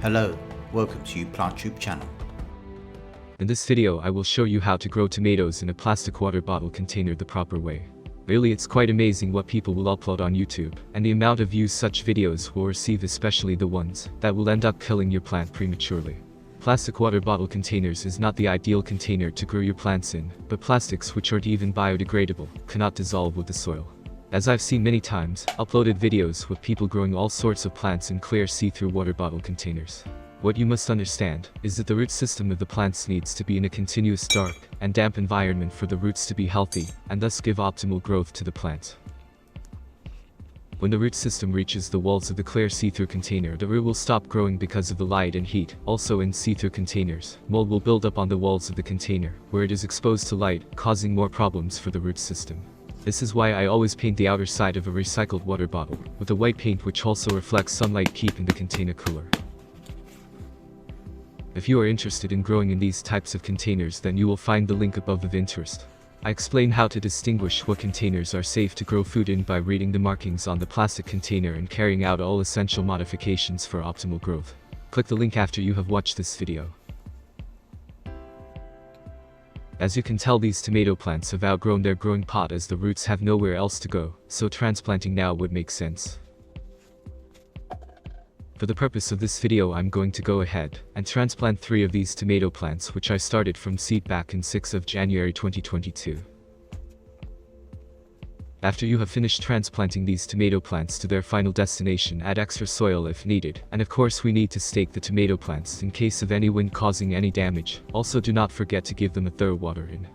Hello, welcome to PlantTube channel. In this video I will show you how to grow tomatoes in a plastic water bottle container the proper way. Really, it's quite amazing what people will upload on YouTube, and the amount of views such videos will receive, especially the ones that will end up killing your plant prematurely. Plastic water bottle containers is not the ideal container to grow your plants in, but plastics which aren't even biodegradable cannot dissolve with the soil. As I've seen many times, uploaded videos with people growing all sorts of plants in clear see-through water bottle containers. What you must understand is that the root system of the plants needs to be in a continuous dark and damp environment for the roots to be healthy and thus give optimal growth to the plant. When the root system reaches the walls of the clear see-through container, the root will stop growing because of the light and heat. Also in see-through containers, mold will build up on the walls of the container, where it is exposed to light, causing more problems for the root system. This is why I always paint the outer side of a recycled water bottle with a white paint which also reflects sunlight, keeping the container cooler. If you are interested in growing in these types of containers, then you will find the link above of interest. I explain how to distinguish what containers are safe to grow food in by reading the markings on the plastic container and carrying out all essential modifications for optimal growth. Click the link after you have watched this video. As you can tell, these tomato plants have outgrown their growing pot as the roots have nowhere else to go, so transplanting now would make sense. For the purpose of this video, I'm going to go ahead and transplant 3 of these tomato plants which I started from seed back in 6th of January 2022. After you have finished transplanting these tomato plants to their final destination, add extra soil if needed, and of course we need to stake the tomato plants in case of any wind causing any damage. Also, do not forget to give them a thorough water in.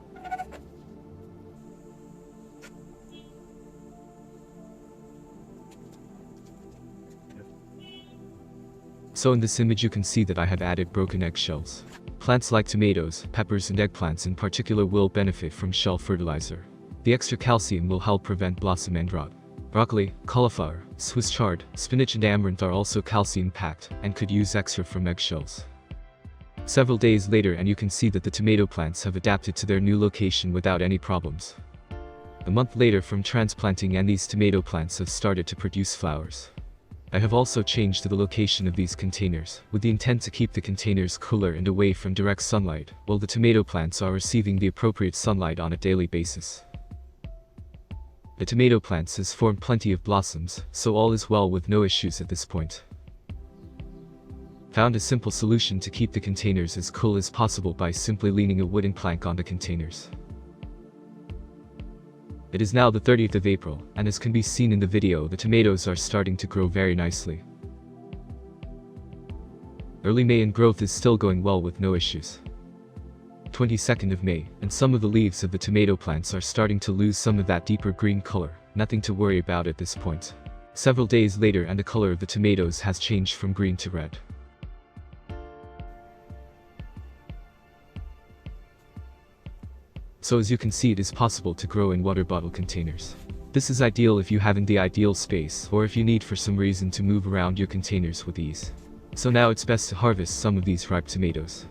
So in this image you can see that I have added broken eggshells. Plants like tomatoes, peppers and eggplants in particular will benefit from shell fertilizer. The extra calcium will help prevent blossom end rot. Broccoli, cauliflower, Swiss chard, spinach and amaranth are also calcium packed and could use extra from eggshells. Several days later and you can see that the tomato plants have adapted to their new location without any problems. A month later from transplanting, and these tomato plants have started to produce flowers. I have also changed the location of these containers, with the intent to keep the containers cooler and away from direct sunlight, while the tomato plants are receiving the appropriate sunlight on a daily basis. The tomato plants has formed plenty of blossoms, so all is well with no issues at this point. Found a simple solution to keep the containers as cool as possible by simply leaning a wooden plank on the containers. It is now the 30th of April, and as can be seen in the video, the tomatoes are starting to grow very nicely. Early May and growth is still going well with no issues. 22nd of May, and some of the leaves of the tomato plants are starting to lose some of that deeper green color, nothing to worry about at this point. Several days later and the color of the tomatoes has changed from green to red. So as you can see, it is possible to grow in water bottle containers. This is ideal if you having the ideal space, or if you need for some reason to move around your containers with ease. So now it's best to harvest some of these ripe tomatoes.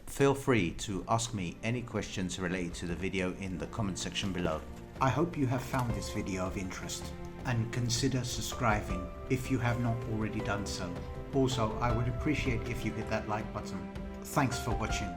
Feel free to ask me any questions related to the video in the comment section below. I hope you have found this video of interest, and consider subscribing if you have not already done so. Also, I would appreciate if you hit that like button. Thanks for watching.